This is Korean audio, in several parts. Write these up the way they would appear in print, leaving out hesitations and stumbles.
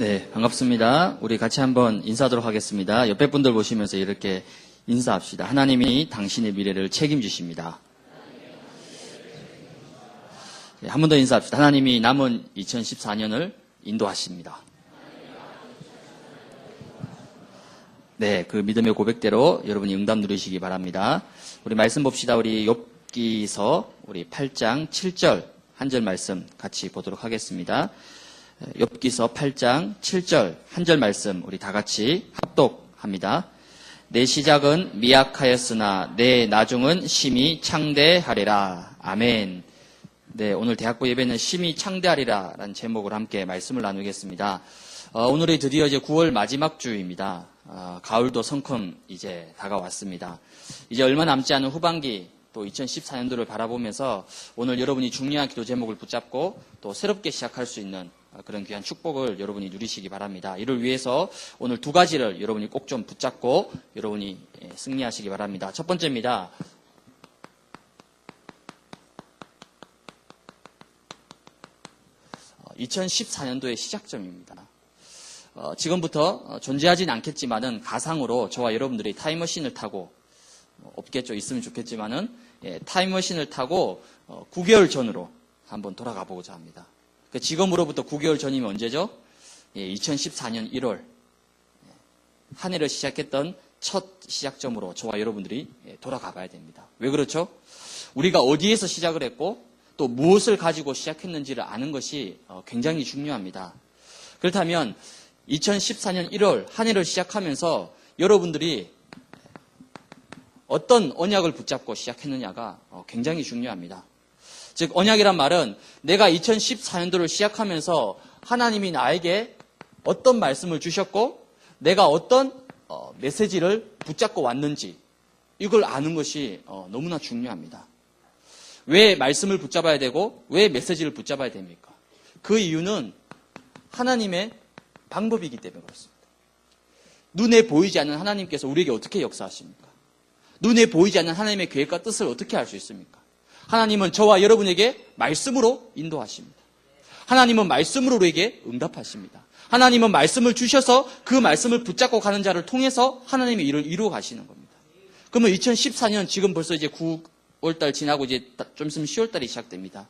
네, 반갑습니다. 우리 같이 한번 인사하도록 하겠습니다. 옆에 분들 보시면서 이렇게 인사합시다. 하나님이 당신의 미래를 책임지십니다. 네, 한 번 더 인사합시다. 하나님이 남은 2014년을 인도하십니다. 네, 그 믿음의 고백대로 여러분이 응답 누리시기 바랍니다. 우리 말씀 봅시다. 우리 욥기서 우리 8장 7절 한 절 말씀 같이 보도록 하겠습니다. 욥기서 8장 7절 한 절 말씀 우리 다 같이 합독합니다. 내 시작은 미약하였으나 내 나중은 심히 창대하리라. 아멘. 네, 오늘 대학부 예배는 심히 창대하리라 라는 제목으로 함께 말씀을 나누겠습니다. 오늘이 드디어 이제 9월 마지막 주입니다. 가을도 성큼 이제 다가왔습니다. 이제 얼마 남지 않은 후반기 또 2014년도를 바라보면서 오늘 여러분이 중요한 기도 제목을 붙잡고 또 새롭게 시작할 수 있는 그런 귀한 축복을 여러분이 누리시기 바랍니다. 이를 위해서 오늘 두 가지를 여러분이 꼭 좀 붙잡고 여러분이 승리하시기 바랍니다. 첫 번째입니다. (2014년도의) 시작점입니다. 지금부터 존재하진 않겠지만은 가상으로 저와 여러분들이 타임머신을 타고 없겠죠. 있으면 좋겠지만은 타임머신을 타고 9개월 전으로 한번 돌아가 보고자 합니다. 지금으로부터 9개월 전이면 언제죠? 2014년 1월 한 해를 시작했던 첫 시작점으로 저와 여러분들이 돌아가 봐야 됩니다. 왜 그렇죠? 우리가 어디에서 시작을 했고 또 무엇을 가지고 시작했는지를 아는 것이 굉장히 중요합니다. 그렇다면 2014년 1월 한 해를 시작하면서 여러분들이 어떤 언약을 붙잡고 시작했느냐가 굉장히 중요합니다. 즉 언약이란 말은 내가 2014년도를 시작하면서 하나님이 나에게 어떤 말씀을 주셨고 내가 어떤 메시지를 붙잡고 왔는지 이걸 아는 것이 너무나 중요합니다. 왜 말씀을 붙잡아야 되고 왜 메시지를 붙잡아야 됩니까? 그 이유는 하나님의 방법이기 때문에 그렇습니다. 눈에 보이지 않는 하나님께서 우리에게 어떻게 역사하십니까? 눈에 보이지 않는 하나님의 계획과 뜻을 어떻게 알 수 있습니까? 하나님은 저와 여러분에게 말씀으로 인도하십니다. 하나님은 말씀으로 우리에게 응답하십니다. 하나님은 말씀을 주셔서 그 말씀을 붙잡고 가는 자를 통해서 하나님의 일을 이루어 가시는 겁니다. 그러면 2014년 지금 벌써 이제 9월달 지나고 이제 좀 있으면 10월달이 시작됩니다.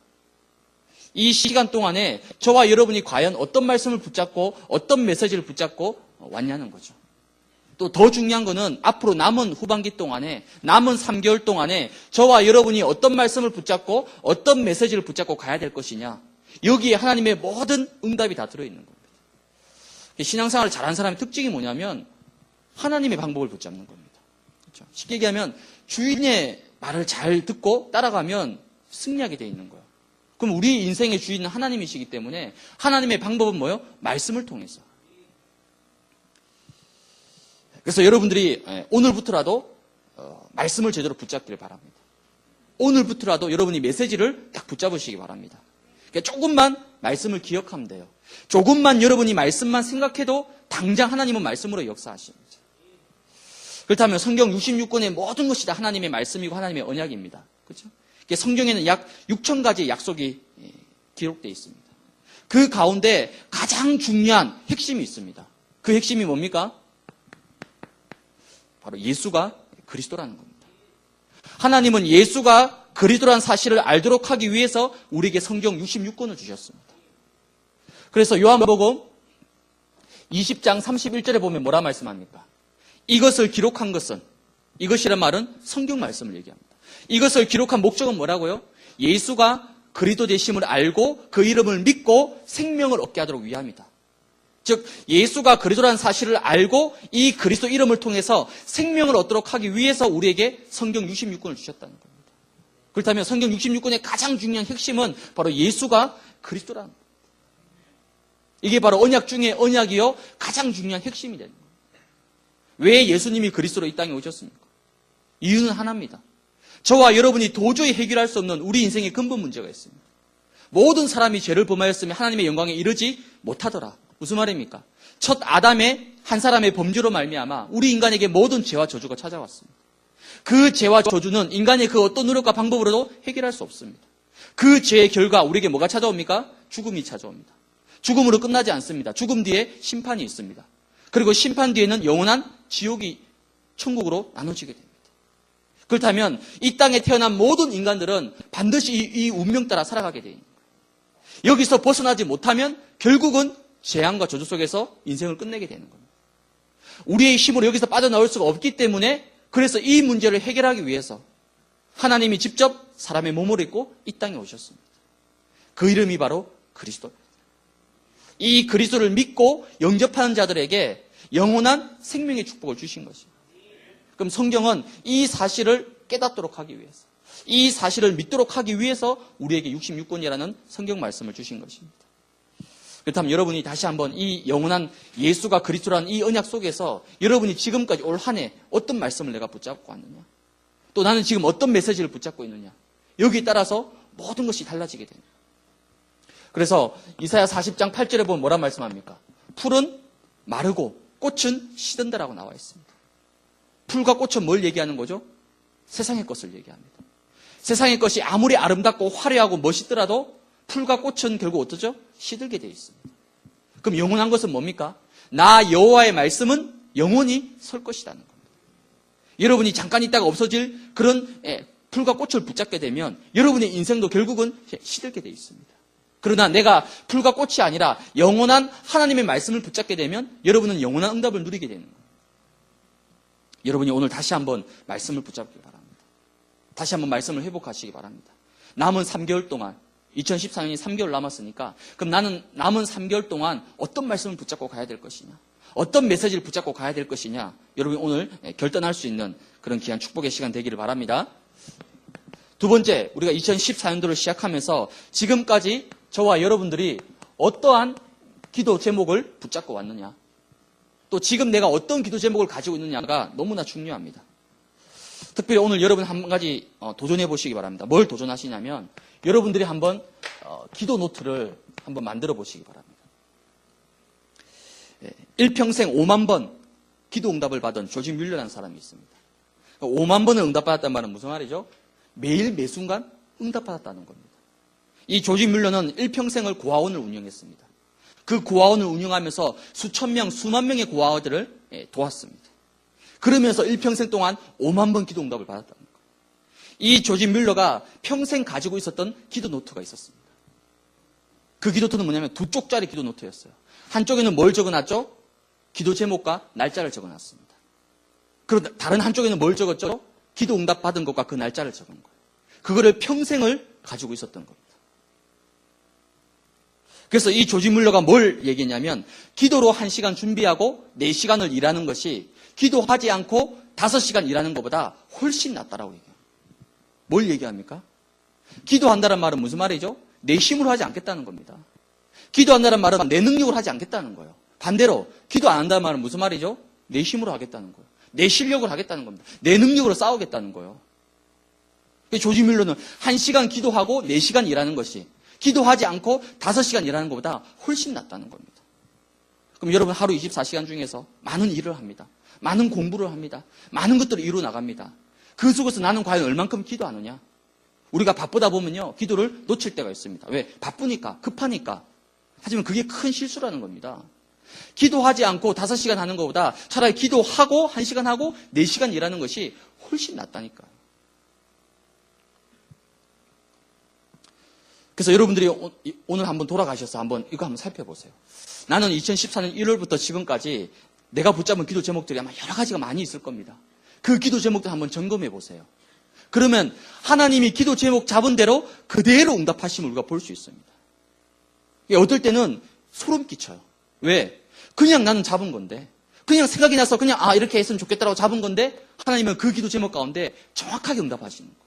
이 시간 동안에 저와 여러분이 과연 어떤 말씀을 붙잡고 어떤 메시지를 붙잡고 왔냐는 거죠. 또 더 중요한 거는 앞으로 남은 후반기 동안에 남은 3개월 동안에 저와 여러분이 어떤 말씀을 붙잡고 어떤 메시지를 붙잡고 가야 될 것이냐. 여기에 하나님의 모든 응답이 다 들어있는 겁니다. 신앙생활을 잘하는 사람의 특징이 뭐냐면 하나님의 방법을 붙잡는 겁니다. 그렇죠? 쉽게 얘기하면 주인의 말을 잘 듣고 따라가면 승리하게 돼 있는 거예요. 그럼 우리 인생의 주인은 하나님이시기 때문에 하나님의 방법은 뭐예요? 말씀을 통해서. 그래서 여러분들이 오늘부터라도 말씀을 제대로 붙잡기를 바랍니다. 오늘부터라도 여러분이 메시지를 딱 붙잡으시기 바랍니다. 그러니까 조금만 말씀을 기억하면 돼요. 조금만 여러분이 말씀만 생각해도 당장 하나님은 말씀으로 역사하십니다. 그렇다면 성경 66권의 모든 것이 다 하나님의 말씀이고 하나님의 언약입니다. 그렇죠? 성경에는 약 6,000가지의 약속이 기록되어 있습니다. 그 가운데 가장 중요한 핵심이 있습니다. 그 핵심이 뭡니까? 바로 예수가 그리스도라는 겁니다. 하나님은 예수가 그리스도라는 사실을 알도록 하기 위해서 우리에게 성경 66권을 주셨습니다. 그래서 요한복음 20장 31절에 보면 뭐라 말씀합니까? 이것을 기록한 것은, 이것이란 말은 성경 말씀을 얘기합니다. 이것을 기록한 목적은 뭐라고요? 예수가 그리스도 되심을 알고 그 이름을 믿고 생명을 얻게 하도록 위함이다. 즉 예수가 그리스도라는 사실을 알고 이 그리스도 이름을 통해서 생명을 얻도록 하기 위해서 우리에게 성경 66권을 주셨다는 겁니다. 그렇다면 성경 66권의 가장 중요한 핵심은 바로 예수가 그리스도라는 겁니다. 이게 바로 언약 중에 언약이요 가장 중요한 핵심이 되는 겁니다. 왜 예수님이 그리스도로 이 땅에 오셨습니까? 이유는 하나입니다. 저와 여러분이 도저히 해결할 수 없는 우리 인생의 근본 문제가 있습니다. 모든 사람이 죄를 범하였으면 하나님의 영광에 이르지 못하더라. 무슨 말입니까? 첫 아담의 한 사람의 범죄로 말미암아 우리 인간에게 모든 죄와 저주가 찾아왔습니다. 그 죄와 저주는 인간의 그 어떤 노력과 방법으로도 해결할 수 없습니다. 그 죄의 결과 우리에게 뭐가 찾아옵니까? 죽음이 찾아옵니다. 죽음으로 끝나지 않습니다. 죽음 뒤에 심판이 있습니다. 그리고 심판 뒤에는 영원한 지옥이 천국으로 나눠지게 됩니다. 그렇다면 이 땅에 태어난 모든 인간들은 반드시 이 운명 따라 살아가게 됩니다. 여기서 벗어나지 못하면 결국은 재앙과 저주 속에서 인생을 끝내게 되는 겁니다. 우리의 힘으로 여기서 빠져나올 수가 없기 때문에 그래서 이 문제를 해결하기 위해서 하나님이 직접 사람의 몸을 입고 이 땅에 오셨습니다. 그 이름이 바로 그리스도입니다. 이 그리스도를 믿고 영접하는 자들에게 영원한 생명의 축복을 주신 것입니다. 그럼 성경은 이 사실을 깨닫도록 하기 위해서, 이 사실을 믿도록 하기 위해서 우리에게 66권이라는 성경 말씀을 주신 것입니다. 그렇다면 여러분이 다시 한번 이 영원한 예수가 그리스도라는 이 언약 속에서 여러분이 지금까지 올 한 해 어떤 말씀을 내가 붙잡고 왔느냐, 또 나는 지금 어떤 메시지를 붙잡고 있느냐, 여기에 따라서 모든 것이 달라지게 됩니다. 그래서 이사야 40장 8절에 보면 뭐라 말씀합니까? 풀은 마르고 꽃은 시든다라고 나와 있습니다. 풀과 꽃은 뭘 얘기하는 거죠? 세상의 것을 얘기합니다. 세상의 것이 아무리 아름답고 화려하고 멋있더라도 풀과 꽃은 결국 어떠죠? 시들게 되어 있습니다. 그럼 영원한 것은 뭡니까? 나 여호와의 말씀은 영원히 설 것이라는 겁니다. 여러분이 잠깐 있다가 없어질 그런 풀과 꽃을 붙잡게 되면 여러분의 인생도 결국은 시들게 되어 있습니다. 그러나 내가 풀과 꽃이 아니라 영원한 하나님의 말씀을 붙잡게 되면 여러분은 영원한 응답을 누리게 되는 거예요. 여러분이 오늘 다시 한번 말씀을 붙잡기 바랍니다. 다시 한번 말씀을 회복하시기 바랍니다. 남은 3개월 동안 2014년이 3개월 남았으니까 그럼 나는 남은 3개월 동안 어떤 말씀을 붙잡고 가야 될 것이냐, 어떤 메시지를 붙잡고 가야 될 것이냐, 여러분이 오늘 결단할 수 있는 그런 귀한 축복의 시간 되기를 바랍니다. 두 번째, 우리가 2014년도를 시작하면서 지금까지 저와 여러분들이 어떠한 기도 제목을 붙잡고 왔느냐, 또 지금 내가 어떤 기도 제목을 가지고 있느냐가 너무나 중요합니다. 특별히 오늘 여러분 한 가지 도전해 보시기 바랍니다. 뭘 도전하시냐면 여러분들이 한번 기도 노트를 한번 만들어 보시기 바랍니다. 일평생 5만 번 기도 응답을 받은 조지 뮬러라는 사람이 있습니다. 5만 번을 응답받았다는 말은 무슨 말이죠? 매일 매순간 응답받았다는 겁니다. 이 조지 뮬러는 일평생을 고아원을 운영했습니다. 그 고아원을 운영하면서 수천 명, 수만 명의 고아원들을 도왔습니다. 그러면서 일평생 동안 5만 번 기도 응답을 받았다는 거예요. 이 조지 뮬러가 평생 가지고 있었던 기도 노트가 있었습니다. 그 기도 노트는 뭐냐면 2쪽짜리 기도 노트였어요. 한쪽에는 뭘 적어놨죠? 기도 제목과 날짜를 적어놨습니다. 그리고 다른 한쪽에는 뭘 적었죠? 기도 응답 받은 것과 그 날짜를 적은 거예요. 그거를 평생을 가지고 있었던 겁니다. 그래서 이 조지 뮬러가 뭘 얘기했냐면 기도로 1시간 준비하고 4시간을 일하는 것이 기도하지 않고 5시간 일하는 것보다 훨씬 낫다라고 얘기해요. 뭘 얘기합니까? 기도한다는 말은 무슨 말이죠? 내 힘으로 하지 않겠다는 겁니다. 기도한다는 말은 내 능력으로 하지 않겠다는 거예요. 반대로 기도 안 한다는 말은 무슨 말이죠? 내 힘으로 하겠다는 거예요. 내 실력으로 하겠다는 겁니다. 내 능력으로 싸우겠다는 거예요. 조지 뮬러는 1시간 기도하고 4시간 일하는 것이 기도하지 않고 5시간 일하는 것보다 훨씬 낫다는 겁니다. 그럼 여러분 하루 24시간 중에서 많은 일을 합니다. 많은 공부를 합니다. 많은 것들을 이루어 나갑니다. 그 속에서 나는 과연 얼만큼 기도하느냐? 우리가 바쁘다 보면요, 기도를 놓칠 때가 있습니다. 왜? 바쁘니까, 급하니까. 하지만 그게 큰 실수라는 겁니다. 기도하지 않고 5시간 하는 것보다 차라리 기도하고 1시간 하고 4시간 일하는 것이 훨씬 낫다니까요. 그래서 여러분들이 오늘 한번 돌아가셔서 한번 이거 한번 살펴보세요. 나는 2014년 1월부터 지금까지 내가 붙잡은 기도 제목들이 아마 여러 가지가 많이 있을 겁니다. 그 기도 제목들 한번 점검해 보세요. 그러면 하나님이 기도 제목 잡은 대로 그대로 응답하심을 우리가 볼 수 있습니다. 어떨 때는 소름 끼쳐요. 왜? 그냥 나는 잡은 건데, 그냥 생각이 나서 그냥 이렇게 했으면 좋겠다라고 잡은 건데 하나님은 그 기도 제목 가운데 정확하게 응답하시는 거예요.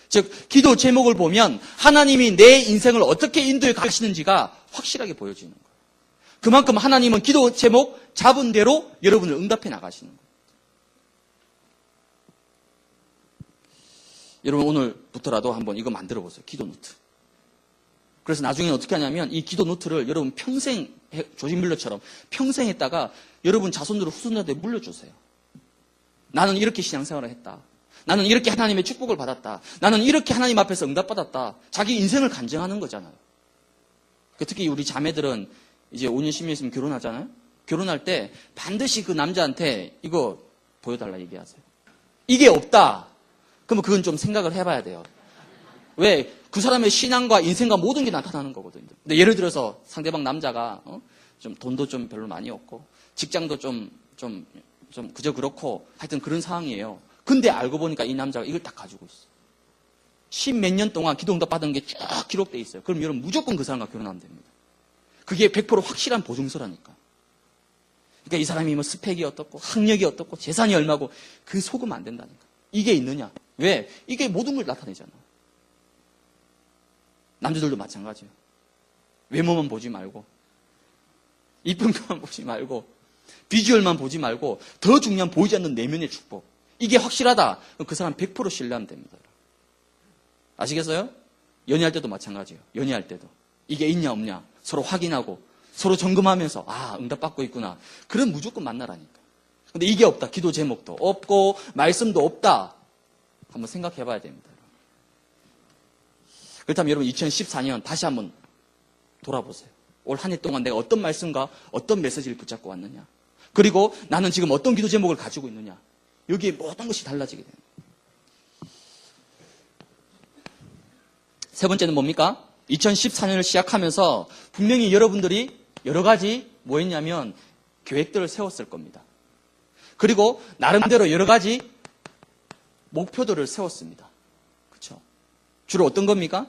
즉 기도 제목을 보면 하나님이 내 인생을 어떻게 인도해 가시는지가 확실하게 보여지는 거예요. 그만큼 하나님은 기도 제목 잡은 대로 여러분을 응답해 나가시는 거예요. 여러분 오늘부터라도 한번 이거 만들어 보세요. 기도 노트. 그래서 나중에는 어떻게 하냐면 이 기도 노트를 여러분 평생 조지 뮬러처럼 평생 했다가 여러분 자손으로 후손들한테 물려주세요. 나는 이렇게 신앙생활을 했다. 나는 이렇게 하나님의 축복을 받았다. 나는 이렇게 하나님 앞에서 응답받았다. 자기 인생을 간증하는 거잖아요. 특히 우리 자매들은 이제 5년, 10년 있으면 결혼하잖아요. 결혼할 때 반드시 그 남자한테 이거 보여달라 얘기하세요. 이게 없다. 그러면 그건 좀 생각을 해봐야 돼요. 왜? 그 사람의 신앙과 인생과 모든 게 나타나는 거거든요. 근데 예를 들어서 상대방 남자가 좀 돈도 좀 별로 많이 없고 직장도 좀 그저 그렇고 하여튼 그런 상황이에요. 근데 알고 보니까 이 남자가 이걸 딱 가지고 있어. 10몇 년 동안 기도응답 받은 게 쭉 기록돼 있어요. 그럼 여러분 무조건 그 사람과 결혼하면 됩니다. 그게 100% 확실한 보증서라니까. 그러니까 이 사람이 뭐 스펙이 어떻고 학력이 어떻고 재산이 얼마고 그 속으면 안 된다니까. 이게 있느냐? 왜? 이게 모든 걸 나타내잖아. 남자들도 마찬가지예요. 외모만 보지 말고 이쁜 것만 보지 말고 비주얼만 보지 말고 더 중요한 보이지 않는 내면의 축복. 이게 확실하다. 그럼 그 사람 100% 신뢰하면 됩니다. 아시겠어요? 연애할 때도 마찬가지예요. 연애할 때도. 이게 있냐 없냐 서로 확인하고 서로 점검하면서 응답받고 있구나. 그럼 무조건 만나라니까. 근데 이게 없다. 기도 제목도 없고 말씀도 없다. 한번 생각해 봐야 됩니다. 그렇다면 여러분 2014년 다시 한번 돌아보세요. 올 한 해 동안 내가 어떤 말씀과 어떤 메시지를 붙잡고 왔느냐. 그리고 나는 지금 어떤 기도 제목을 가지고 있느냐. 여기에 모든 것이 달라지게 됩니다. 세 번째는 뭡니까? 2014년을 시작하면서 분명히 여러분들이 여러 가지 뭐 했냐면 계획들을 세웠을 겁니다. 그리고 나름대로 여러 가지 목표들을 세웠습니다. 그렇죠? 주로 어떤 겁니까?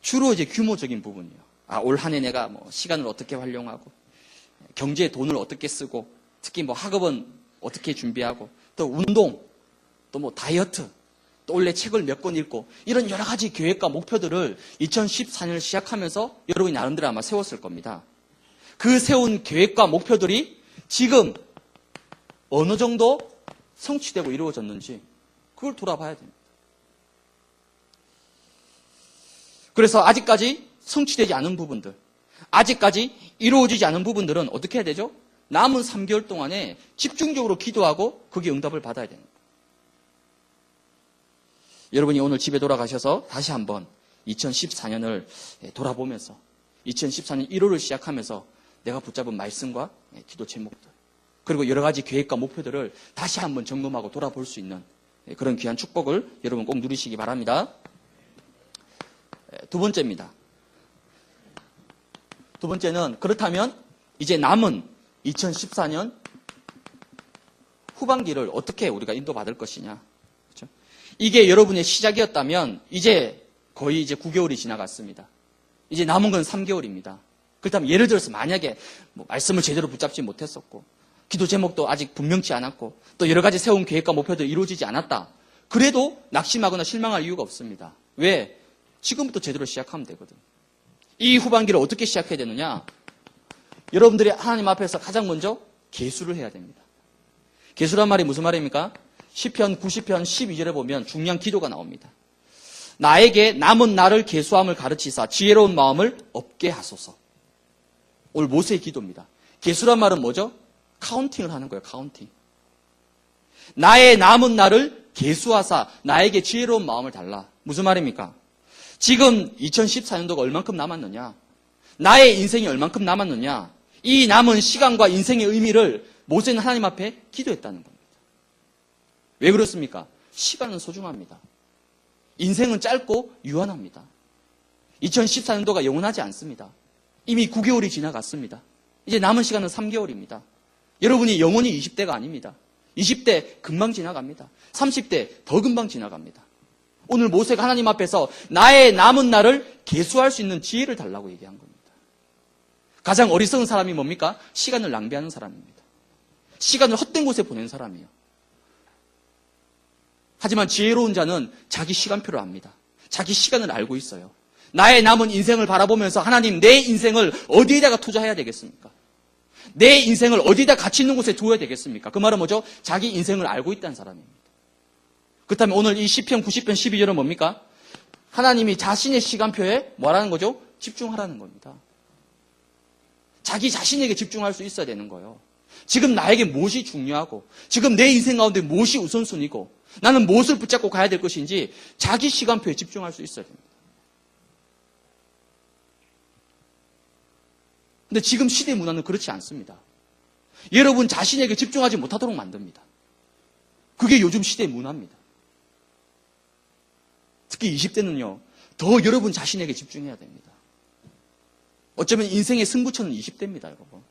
주로 이제 규모적인 부분이에요. 올 한 해 내가 뭐 시간을 어떻게 활용하고 경제에 돈을 어떻게 쓰고 특히 뭐 학업은 어떻게 준비하고 또 운동 또 뭐 다이어트 또 원래 책을 몇 권 읽고 이런 여러 가지 계획과 목표들을 2014년을 시작하면서 여러분이 나름대로 아마 세웠을 겁니다. 그 세운 계획과 목표들이 지금 어느 정도 성취되고 이루어졌는지 그걸 돌아봐야 됩니다. 그래서 아직까지 성취되지 않은 부분들, 아직까지 이루어지지 않은 부분들은 어떻게 해야 되죠? 남은 3개월 동안에 집중적으로 기도하고 거기에 응답을 받아야 됩니다. 여러분이 오늘 집에 돌아가셔서 다시 한번 2014년을 돌아보면서 2014년 1월을 시작하면서 내가 붙잡은 말씀과 기도 제목들 그리고 여러 가지 계획과 목표들을 다시 한번 점검하고 돌아볼 수 있는 그런 귀한 축복을 여러분 꼭 누리시기 바랍니다. 두 번째입니다. 두 번째는 그렇다면 이제 남은 2014년 후반기를 어떻게 우리가 인도받을 것이냐. 그렇죠? 이게 여러분의 시작이었다면 이제 거의 이제 9개월이 지나갔습니다. 이제 남은 건 3개월입니다. 그렇다면 예를 들어서 만약에 뭐 말씀을 제대로 붙잡지 못했었고 기도 제목도 아직 분명치 않았고 또 여러 가지 세운 계획과 목표도 이루어지지 않았다. 그래도 낙심하거나 실망할 이유가 없습니다. 왜? 지금부터 제대로 시작하면 되거든. 이 후반기를 어떻게 시작해야 되느냐? 여러분들이 하나님 앞에서 가장 먼저 계수를 해야 됩니다. 계수란 말이 무슨 말입니까? 시편 90편 12절에 보면 중요한 기도가 나옵니다. 나에게 남은 날을 계수함을 가르치사 지혜로운 마음을 얻게 하소서. 오늘 모세의 기도입니다. 계수란 말은 뭐죠? 카운팅을 하는 거예요. 카운팅. 나의 남은 날을 계수하사 나에게 지혜로운 마음을 달라. 무슨 말입니까? 지금 2014년도가 얼만큼 남았느냐? 나의 인생이 얼만큼 남았느냐? 이 남은 시간과 인생의 의미를 모세는 하나님 앞에 기도했다는 겁니다. 왜 그렇습니까? 시간은 소중합니다. 인생은 짧고 유한합니다. 2014년도가 영원하지 않습니다. 이미 9개월이 지나갔습니다. 이제 남은 시간은 3개월입니다. 여러분이 영원히 20대가 아닙니다. 20대 금방 지나갑니다. 30대 더 금방 지나갑니다. 오늘 모세가 하나님 앞에서 나의 남은 날을 계수할 수 있는 지혜를 달라고 얘기한 겁니다. 가장 어리석은 사람이 뭡니까? 시간을 낭비하는 사람입니다. 시간을 헛된 곳에 보낸 사람이에요. 하지만 지혜로운 자는 자기 시간표를 압니다. 자기 시간을 알고 있어요. 나의 남은 인생을 바라보면서 하나님 내 인생을 어디에다가 투자해야 되겠습니까? 내 인생을 어디에다 가치 있는 곳에 두어야 되겠습니까? 그 말은 뭐죠? 자기 인생을 알고 있다는 사람입니다. 그렇다면 오늘 이 시편 90편 12절은 뭡니까? 하나님이 자신의 시간표에 뭐라는 거죠? 집중하라는 겁니다. 자기 자신에게 집중할 수 있어야 되는 거예요. 지금 나에게 무엇이 중요하고 지금 내 인생 가운데 무엇이 우선순위고 나는 무엇을 붙잡고 가야 될 것인지 자기 시간표에 집중할 수 있어야 됩니다. 근데 지금 시대 문화는 그렇지 않습니다. 여러분 자신에게 집중하지 못하도록 만듭니다. 그게 요즘 시대의 문화입니다. 특히 20대는요, 더 여러분 자신에게 집중해야 됩니다. 어쩌면 인생의 승부처는 20대입니다, 여러분.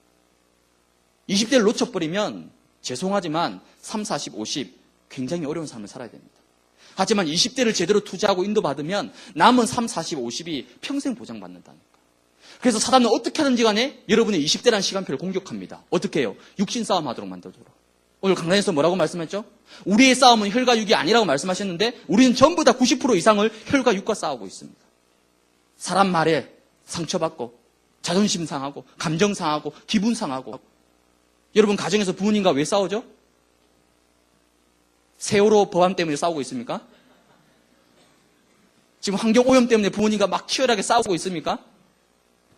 20대를 놓쳐버리면 죄송하지만 3, 40, 50 굉장히 어려운 삶을 살아야 됩니다. 하지만 20대를 제대로 투자하고 인도받으면 남은 3, 40, 50이 평생 보장받는다니까. 그래서 사단은 어떻게 하든지 간에 여러분의 20대라는 시간표를 공격합니다. 어떻게 해요? 육신 싸움 하도록 만들도록. 오늘 강단에서 뭐라고 말씀했죠? 우리의 싸움은 혈과 육이 아니라고 말씀하셨는데 우리는 전부 다 90% 이상을 혈과 육과 싸우고 있습니다. 사람 말에 상처받고 자존심 상하고 감정 상하고 기분 상하고. 여러분 가정에서 부모님과 왜 싸우죠? 세월호 법안 때문에 싸우고 있습니까? 지금 환경오염 때문에 부모님과 막 치열하게 싸우고 있습니까?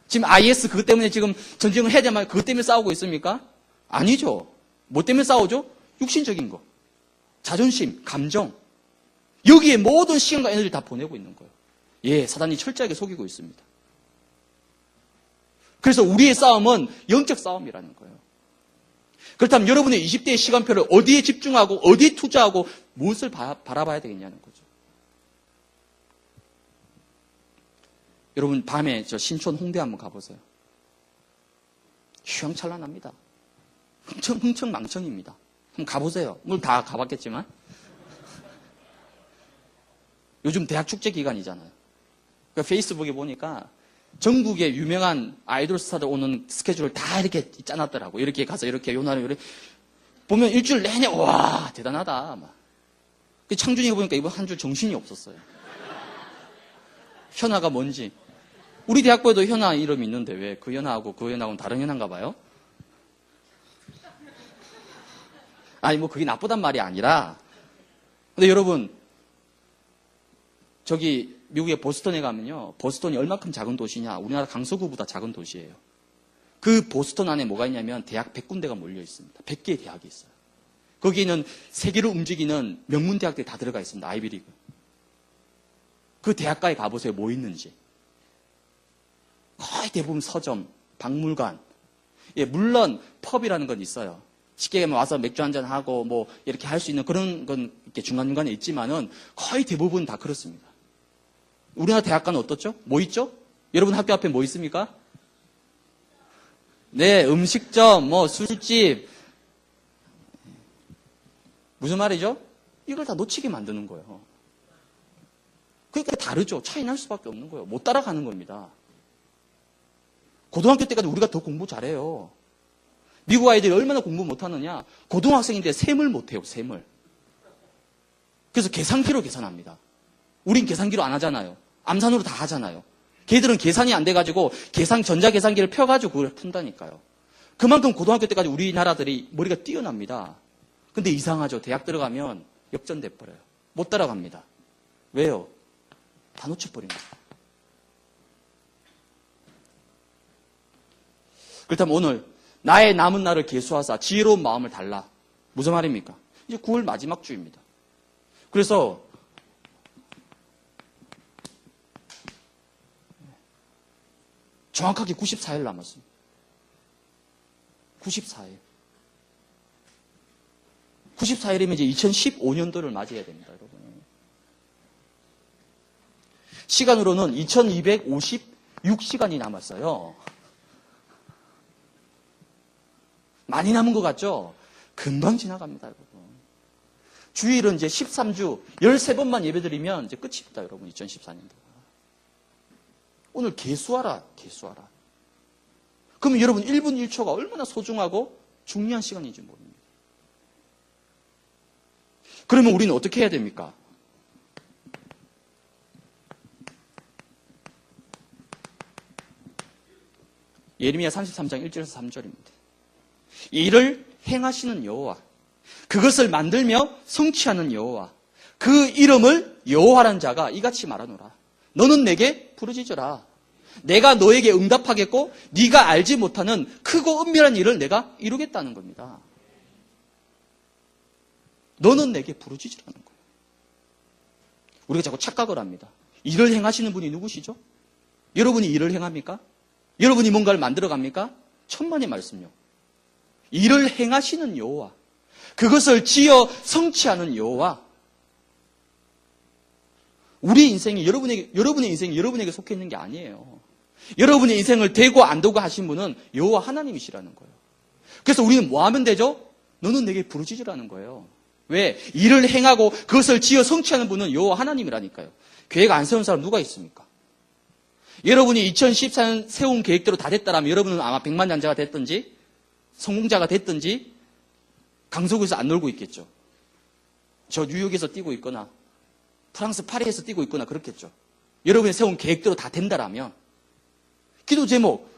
지금 IS 그것 때문에 지금 전쟁을 해야 되면 그것 때문에 싸우고 있습니까? 아니죠. 뭐 때문에 싸우죠? 육신적인 거. 자존심, 감정. 여기에 모든 시간과 에너지를 다 보내고 있는 거예요. 예, 사단이 철저하게 속이고 있습니다. 그래서 우리의 싸움은 영적 싸움이라는 거예요. 그렇다면 여러분의 20대의 시간표를 어디에 집중하고 어디에 투자하고 무엇을 바라봐야 되겠냐는 거죠. 여러분 밤에 저 신촌 홍대 한번 가보세요. 휘황찬란합니다. 흥청망청입니다. 한번 가보세요. 물론 다 가봤겠지만 요즘 대학 축제 기간이잖아요. 그러니까 페이스북에 보니까 전국의 유명한 아이돌 스타들 오는 스케줄을 다 이렇게 짜놨더라고. 이렇게 가서 이렇게 요날에 이렇게 보면 일주일 내내 와 대단하다. 막. 창준이가 보니까 이번 한 주 정신이 없었어요. 현아가 뭔지. 우리 대학교에도 현아 이름이 있는데 왜 그 현아하고 그 현아하고는 다른 현아인가 봐요? 아니 뭐 그게 나쁘단 말이 아니라 근데 여러분 저기 미국의 보스턴에 가면요. 보스턴이 얼마큼 작은 도시냐. 우리나라 강서구보다 작은 도시예요. 그 보스턴 안에 뭐가 있냐면 대학 100군데가 몰려 있습니다. 100개의 대학이 있어요. 거기에는 세계를 움직이는 명문 대학들이 다 들어가 있습니다. 아이비리그. 그 대학가에 가보세요. 뭐 있는지. 거의 대부분 서점, 박물관. 예, 물론 펍이라는 건 있어요. 쉽게 와서 맥주 한잔 하고 뭐 이렇게 할 수 있는 그런 건 이렇게 중간중간에 있지만은 거의 대부분 다 그렇습니다. 우리나라 대학가는 어떻죠? 뭐 있죠? 여러분 학교 앞에 뭐 있습니까? 네, 음식점, 뭐 술집. 무슨 말이죠? 이걸 다 놓치게 만드는 거예요. 그러니까 다르죠. 차이 날 수밖에 없는 거예요. 못 따라가는 겁니다. 고등학교 때까지 우리가 더 공부 잘해요. 미국 아이들이 얼마나 공부 못하느냐. 고등학생인데 셈을 못해요. 셈을. 그래서 계산기로 계산합니다. 우린 계산기로 안 하잖아요. 암산으로 다 하잖아요. 걔들은 계산이 안 돼가지고 전자계산기를 펴가지고 그걸 푼다니까요. 그만큼 고등학교 때까지 우리나라들이 머리가 뛰어납니다. 근데 이상하죠. 대학 들어가면 역전돼 버려요. 못 따라갑니다. 왜요? 다 놓쳐버린 거예요. 그렇다면 오늘 나의 남은 날을 계수하사 지혜로운 마음을 달라. 무슨 말입니까? 이제 9월 마지막 주입니다. 그래서 정확하게 94일 남았습니다. 94일. 94일이면 이제 2015년도를 맞이해야 됩니다, 여러분. 시간으로는 2256시간이 남았어요. 많이 남은 것 같죠? 금방 지나갑니다, 여러분. 주일은 이제 13주, 13번만 예배드리면 이제 끝입니다, 여러분. 2014년도. 오늘 개수하라. 그러면 여러분 1분 1초가 얼마나 소중하고 중요한 시간인지 모릅니다. 그러면 우리는 어떻게 해야 됩니까? 예레미야 33장 1절에서 3절입니다. 이를 행하시는 여호와, 그것을 만들며 성취하는 여호와, 그 이름을 여호와라는 자가 이같이 말하노라. 너는 내게 부르짖어라. 내가 너에게 응답하겠고 네가 알지 못하는 크고 은밀한 일을 내가 이루겠다는 겁니다. 너는 내게 부르짖으라는 거예요. 우리가 자꾸 착각을 합니다. 일을 행하시는 분이 누구시죠? 여러분이 일을 행합니까? 여러분이 뭔가를 만들어 갑니까? 천만의 말씀요. 일을 행하시는 여호와, 그것을 지어 성취하는 여호와. 우리 인생이 여러분의 인생이 여러분에게 속해 있는 게 아니에요. 여러분의 인생을 되고 안 되고 하신 분은 여호와 하나님이시라는 거예요. 그래서 우리는 뭐 하면 되죠? 너는 내게 부르짖으라는 거예요. 왜? 일을 행하고 그것을 지어 성취하는 분은 여호와 하나님이라니까요. 계획 안 세운 사람 누가 있습니까? 여러분이 2014년 세운 계획대로 다 됐다라면 여러분은 아마 백만장자가 됐든지 성공자가 됐든지 강서구에서 안 놀고 있겠죠. 저 뉴욕에서 뛰고 있거나 프랑스 파리에서 뛰고 있거나 그렇겠죠. 여러분이 세운 계획대로 다 된다라면. 기도 제목,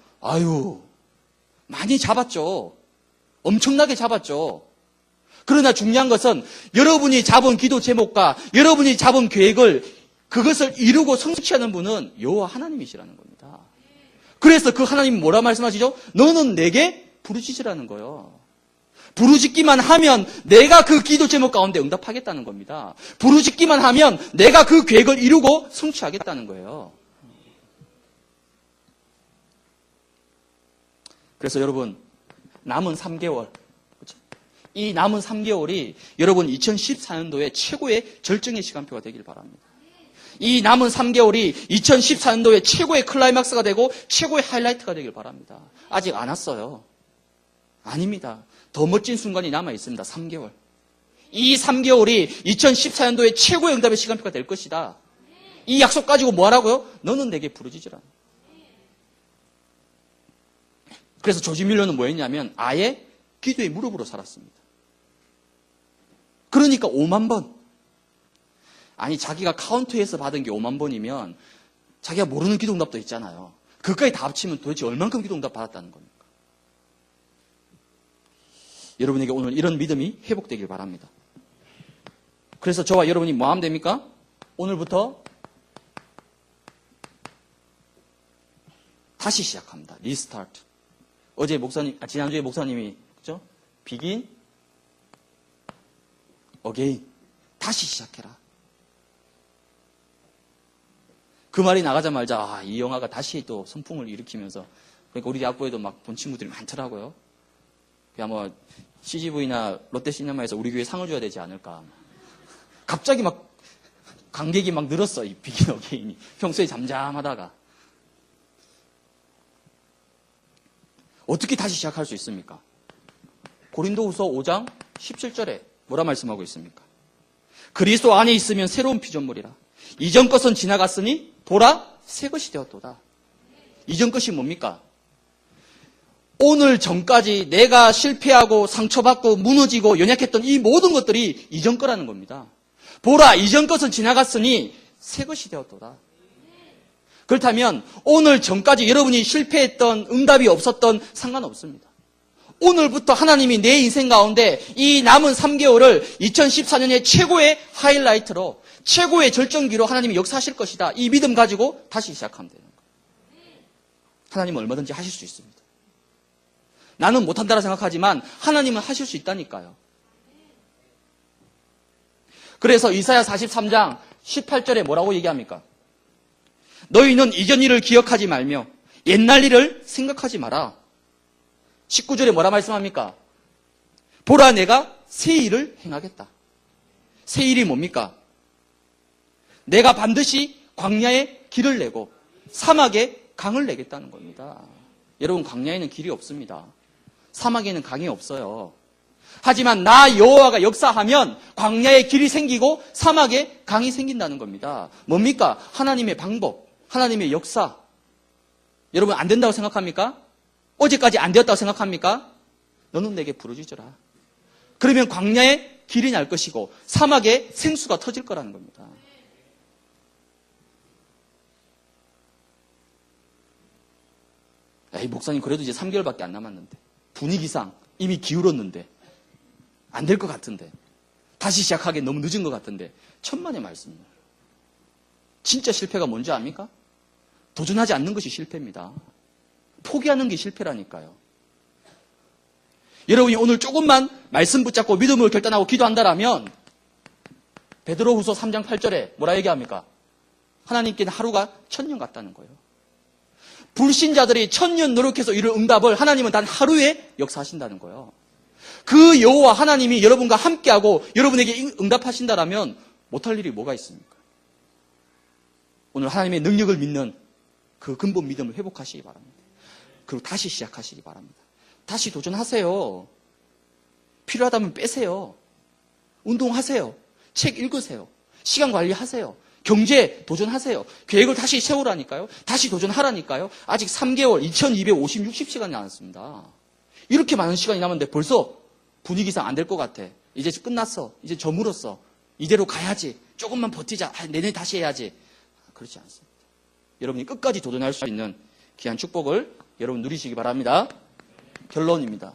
많이 잡았죠. 엄청나게 잡았죠. 그러나 중요한 것은 여러분이 잡은 기도 제목과 여러분이 잡은 계획을 그것을 이루고 성취하는 분은 여호와 하나님이시라는 겁니다. 그래서 그 하나님이 뭐라 말씀하시죠? 너는 내게 부르짖으라는 거예요. 부르짖기만 하면 내가 그 기도 제목 가운데 응답하겠다는 겁니다. 부르짖기만 하면 내가 그 계획을 이루고 성취하겠다는 거예요. 그래서 여러분, 남은 3개월, 그렇죠? 이 남은 3개월이 여러분 2014년도에 최고의 절정의 시간표가 되길 바랍니다. 이 남은 3개월이 2014년도에 최고의 클라이막스가 되고 최고의 하이라이트가 되길 바랍니다. 아직 안 왔어요. 아닙니다. 더 멋진 순간이 남아 있습니다. 3개월. 이 3개월이 2014년도에 최고의 응답의 시간표가 될 것이다. 이 약속 가지고 뭐 하라고요? 너는 내게 부르짖으라. 그래서 조지 밀러는 뭐였냐면 아예 기도의 무릎으로 살았습니다. 그러니까 5만 번. 아니, 자기가 카운트해서 받은 게 5만 번이면 자기가 모르는 기도 응답도 있잖아요. 그것까지 다 합치면 도대체 얼만큼 기도 응답 받았다는 겁니까? 여러분에게 오늘 이런 믿음이 회복되길 바랍니다. 그래서 저와 여러분이 뭐 하면 됩니까? 오늘부터 다시 시작합니다. 리스타트. 지난주에 목사님이, 그죠? begin again. 다시 시작해라. 그 말이 나가자마자, 이 영화가 다시 또 선풍을 일으키면서, 그러니까 우리 학부에도 막 본 친구들이 많더라고요. 아마 CGV나 롯데시네마에서 우리 교회 상을 줘야 되지 않을까. 갑자기 막 관객이 막 늘었어, 이 비긴 어게인이. 평소에 잠잠하다가. 어떻게 다시 시작할 수 있습니까? 고린도후서 5장 17절에 뭐라 말씀하고 있습니까? 그리스도 안에 있으면 새로운 피조물이라. 이전 것은 지나갔으니 보라 새 것이 되었도다. 이전 것이 뭡니까? 오늘 전까지 내가 실패하고 상처받고 무너지고 연약했던 이 모든 것들이 이전 거라는 겁니다. 보라, 이전 것은 지나갔으니 새 것이 되었도다. 그렇다면 오늘 전까지 여러분이 실패했던, 응답이 없었던 상관없습니다. 오늘부터 하나님이 내 인생 가운데 이 남은 3개월을 2014년의 최고의 하이라이트로, 최고의 절정기로 하나님이 역사하실 것이다. 이 믿음 가지고 다시 시작하면 되는 거예요. 하나님은 얼마든지 하실 수 있습니다. 나는 못한다고 생각하지만 하나님은 하실 수 있다니까요. 그래서 이사야 43장 18절에 뭐라고 얘기합니까? 너희는 이전 일을 기억하지 말며 옛날 일을 생각하지 마라. 19절에 뭐라 말씀합니까? 보라, 내가 새 일을 행하겠다. 새 일이 뭡니까? 내가 반드시 광야에 길을 내고 사막에 강을 내겠다는 겁니다. 여러분, 광야에는 길이 없습니다. 사막에는 강이 없어요. 하지만 나 여호와가 역사하면 광야에 길이 생기고 사막에 강이 생긴다는 겁니다. 뭡니까? 하나님의 방법, 하나님의 역사. 여러분, 안 된다고 생각합니까? 어제까지 안 되었다고 생각합니까? 너는 내게 부르짖으라. 그러면 광야에 길이 날 것이고 사막에 생수가 터질 거라는 겁니다. 에이, 목사님, 그래도 이제 3개월밖에 안 남았는데, 분위기상 이미 기울었는데, 안 될 것 같은데, 다시 시작하기 너무 늦은 것 같은데, 천만의 말씀이에요. 진짜 실패가 뭔지 압니까? 도전하지 않는 것이 실패입니다. 포기하는 게 실패라니까요. 여러분이 오늘 조금만 말씀 붙잡고 믿음으로 결단하고 기도한다라면, 베드로후서 3장 8절에 뭐라 얘기합니까? 하나님께는 하루가 1000년 같다는 거예요. 불신자들이 1000년 노력해서 이룰 응답을 하나님은 단 하루에 역사하신다는 거예요. 그 여호와 하나님이 여러분과 함께하고 여러분에게 응답하신다라면 못할 일이 뭐가 있습니까? 오늘 하나님의 능력을 믿는 그 근본 믿음을 회복하시기 바랍니다. 그리고 다시 시작하시기 바랍니다. 다시 도전하세요. 필요하다면 빼세요. 운동하세요. 책 읽으세요. 시간 관리하세요. 경제 도전하세요. 계획을 다시 세우라니까요. 다시 도전하라니까요. 아직 3개월, 2250, 60시간이 남았습니다. 이렇게 많은 시간이 남았는데 벌써 분위기상 안 될 것 같아. 이제 끝났어. 이제 저물었어. 이대로 가야지. 조금만 버티자. 내년에 다시 해야지. 그렇지 않습니다. 여러분이 끝까지 도전할 수 있는 귀한 축복을 여러분 누리시기 바랍니다. 결론입니다.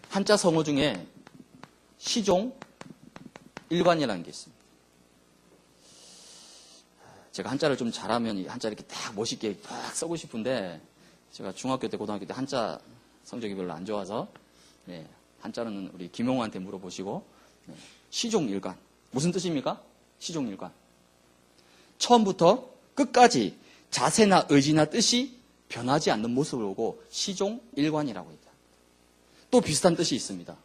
한자 성어 중에 시종, 일관이라는 게 있습니다. 제가 한자를 좀 잘하면 이 한자 이렇게 딱 멋있게 딱 쓰고 싶은데 제가 중학교 때, 고등학교 때 한자 성적이 별로 안 좋아서 한자는 우리 김용호한테 물어보시고 시종, 일관. 무슨 뜻입니까? 시종, 일관. 처음부터 끝까지 자세나 의지나 뜻이 변하지 않는 모습을 보고 시종, 일관이라고 합니다. 또 비슷한 뜻이 있습니다.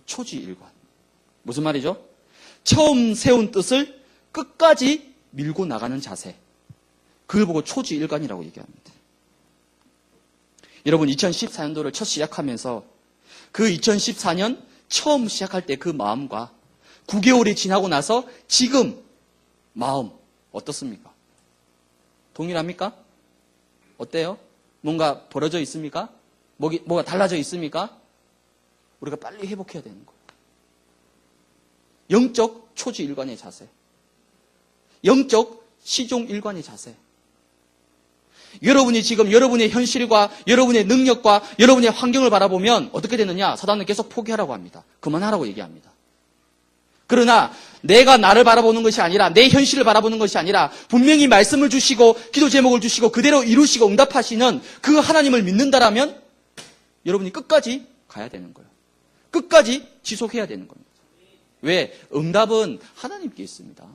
초지일관. 무슨 말이죠? 처음 세운 뜻을 끝까지 밀고 나가는 자세. 그걸 보고 초지일관이라고 얘기합니다. 여러분 2014년도를 첫 시작하면서 그 2014년 처음 시작할 때 그 마음과 9개월이 지나고 나서 지금 마음 어떻습니까? 동일합니까? 어때요? 뭔가 벌어져 있습니까? 뭐가 달라져 있습니까? 우리가 빨리 회복해야 되는 거예요. 영적 초지일관의 자세. 영적 시종일관의 자세. 여러분이 지금 여러분의 현실과 여러분의 능력과 여러분의 환경을 바라보면 어떻게 되느냐? 사단은 계속 포기하라고 합니다. 그만하라고 얘기합니다. 그러나 내가 나를 바라보는 것이 아니라 내 현실을 바라보는 것이 아니라 분명히 말씀을 주시고 기도 제목을 주시고 그대로 이루시고 응답하시는 그 하나님을 믿는다라면 여러분이 끝까지 가야 되는 거예요. 끝까지 지속해야 되는 겁니다. 왜? 응답은 하나님께 있습니다.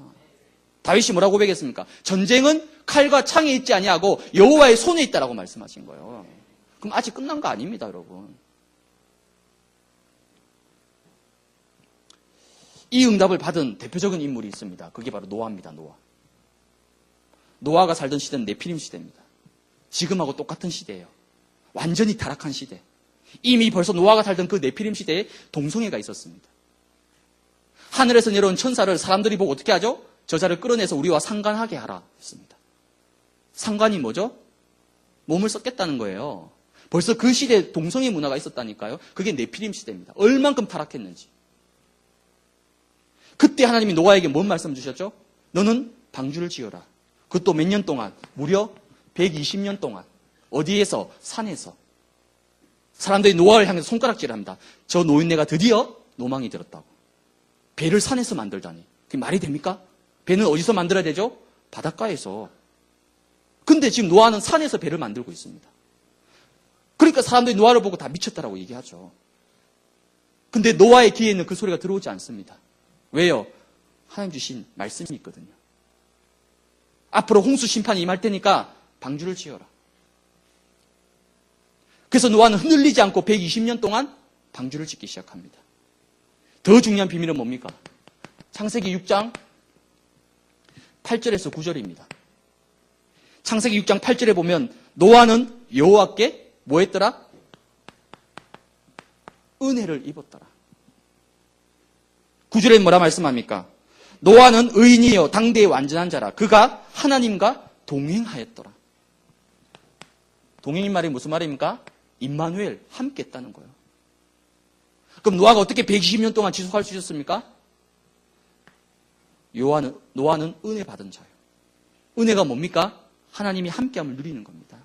다윗이 뭐라고 고백했습니까? 전쟁은 칼과 창에 있지 아니하고 여호와의 손에 있다라고 말씀하신 거예요. 그럼 아직 끝난 거 아닙니다, 여러분. 이 응답을 받은 대표적인 인물이 있습니다. 그게 바로 노아입니다. 노아가 살던 시대는 네피림 시대입니다. 지금하고 똑같은 시대예요. 완전히 타락한 시대. 이미 벌써 노아가 살던 그 네피림 시대에 동성애가 있었습니다. 하늘에서 내려온 천사를 사람들이 보고 어떻게 하죠? 저자를 끌어내서 우리와 상관하게 하라 했습니다. 상관이 뭐죠? 몸을 썩겠다는 거예요. 벌써 그 시대에 동성애 문화가 있었다니까요. 그게 네피림 시대입니다. 얼만큼 타락했는지. 그때 하나님이 노아에게 뭔 말씀 주셨죠? 너는 방주를 지어라. 그것도 몇 년 동안? 무려 120년 동안. 어디에서? 산에서. 사람들이 노아를 향해서 손가락질을 합니다. 저 노인네가 드디어 노망이 들었다고. 배를 산에서 만들다니. 그게 말이 됩니까? 배는 어디서 만들어야 되죠? 바닷가에서. 근데 지금 노아는 산에서 배를 만들고 있습니다. 그러니까 사람들이 노아를 보고 다 미쳤다라고 얘기하죠. 근데 노아의 귀에는 그 소리가 들어오지 않습니다. 왜요? 하나님 주신 말씀이 있거든요. 앞으로 홍수 심판이 임할 테니까 방주를 지어라. 그래서 노아는 흔들리지 않고 120년 동안 방주를 짓기 시작합니다. 더 중요한 비밀은 뭡니까? 창세기 6장 8절에서 9절입니다. 창세기 6장 8절에 보면 노아는 여호와께 뭐 했더라? 은혜를 입었더라. 9절에 뭐라 말씀합니까? 노아는 의인이요 당대의 완전한 자라. 그가 하나님과 동행하였더라. 동행인 말이 무슨 말입니까? 임마누엘, 함께 했다는 거예요. 그럼 노아가 어떻게 120년 동안 지속할 수 있었습니까? 노아는 은혜 받은 자예요. 은혜가 뭡니까? 하나님이 함께함을 누리는 겁니다.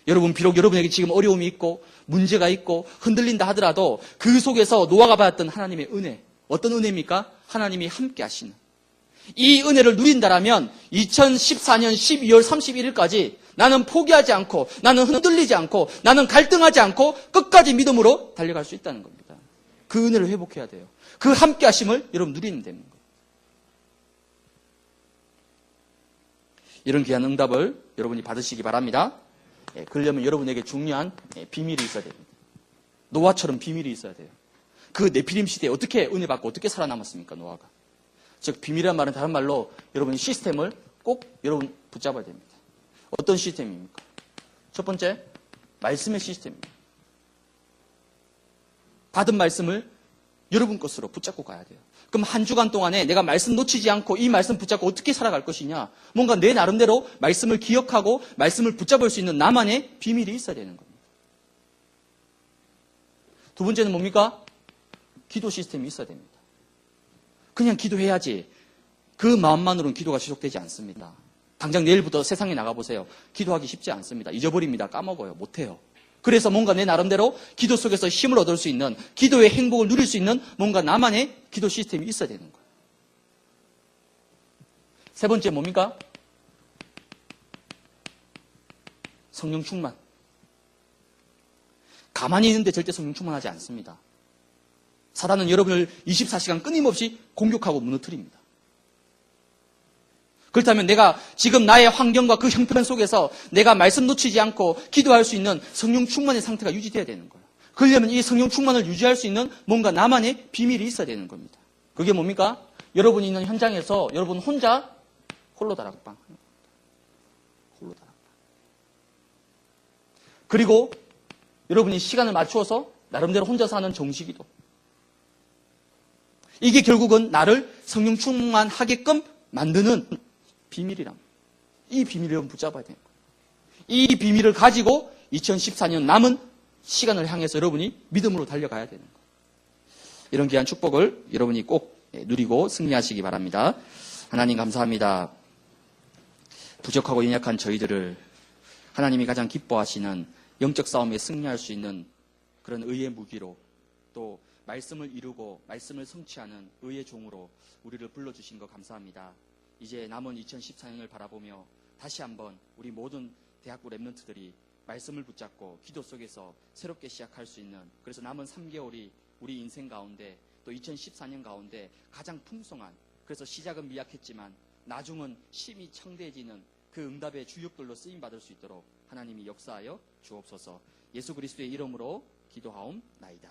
여러분, 비록 여러분에게 지금 어려움이 있고 문제가 있고 흔들린다 하더라도 그 속에서 노아가 받았던 하나님의 은혜, 어떤 은혜입니까? 하나님이 함께 하시는. 이 은혜를 누린다라면 2014년 12월 31일까지 나는 포기하지 않고, 나는 흔들리지 않고, 나는 갈등하지 않고 끝까지 믿음으로 달려갈 수 있다는 겁니다. 그 은혜를 회복해야 돼요. 그 함께 하심을 여러분 누리면 되는 거예요. 이런 귀한 응답을 여러분이 받으시기 바랍니다. 그러려면 여러분에게 중요한 비밀이 있어야 됩니다. 노아처럼 비밀이 있어야 돼요. 그 네피림 시대에 어떻게 은혜 받고 어떻게 살아남았습니까, 노아가? 즉, 비밀이란 말은 다른 말로 여러분이 시스템을 꼭 여러분 붙잡아야 됩니다. 어떤 시스템입니까? 첫 번째, 말씀의 시스템입니다. 받은 말씀을 여러분 것으로 붙잡고 가야 돼요. 그럼 한 주간 동안에 내가 말씀 놓치지 않고 이 말씀 붙잡고 어떻게 살아갈 것이냐? 뭔가 내 나름대로 말씀을 기억하고 말씀을 붙잡을 수 있는 나만의 비밀이 있어야 되는 겁니다. 두 번째는 뭡니까? 기도 시스템이 있어야 됩니다. 그냥 기도해야지. 그 마음만으로는 기도가 지속되지 않습니다. 당장 내일부터 세상에 나가보세요. 기도하기 쉽지 않습니다. 잊어버립니다. 까먹어요. 못해요. 그래서 뭔가 내 나름대로 기도 속에서 힘을 얻을 수 있는, 기도의 행복을 누릴 수 있는 뭔가 나만의 기도 시스템이 있어야 되는 거예요. 세 번째 뭡니까? 성령 충만. 가만히 있는데 절대 성령 충만하지 않습니다. 사단은 여러분을 24시간 끊임없이 공격하고 무너뜨립니다. 그렇다면 내가 지금 나의 환경과 그 형편 속에서 내가 말씀 놓치지 않고 기도할 수 있는 성령 충만의 상태가 유지돼야 되는 거예요. 그러려면 이 성령 충만을 유지할 수 있는 뭔가 나만의 비밀이 있어야 되는 겁니다. 그게 뭡니까? 여러분이 있는 현장에서 여러분 혼자 홀로 다락방. 홀로 다락방. 그리고 여러분이 시간을 맞추어서 나름대로 혼자서 하는 정식기도. 이게 결국은 나를 성령 충만하게끔 만드는 비밀이랍니다. 이 비밀을 여러분 붙잡아야 되는 거예요. 이 비밀을 가지고 2014년 남은 시간을 향해서 여러분이 믿음으로 달려가야 되는 거예요. 이런 귀한 축복을 여러분이 꼭 누리고 승리하시기 바랍니다. 하나님 감사합니다. 부족하고 연약한 저희들을 하나님이 가장 기뻐하시는 영적 싸움에 승리할 수 있는 그런 의의 무기로 또 말씀을 이루고 말씀을 성취하는 의의 종으로 우리를 불러주신 것 감사합니다. 이제 남은 2014년을 바라보며 다시 한번 우리 모든 대학부 랩런트들이 말씀을 붙잡고 기도 속에서 새롭게 시작할 수 있는, 그래서 남은 3개월이 우리 인생 가운데 또 2014년 가운데 가장 풍성한, 그래서 시작은 미약했지만 나중은 심히 창대해지는 그 응답의 주역들로 쓰임받을 수 있도록 하나님이 역사하여 주옵소서. 예수 그리스도의 이름으로 기도하옵나이다.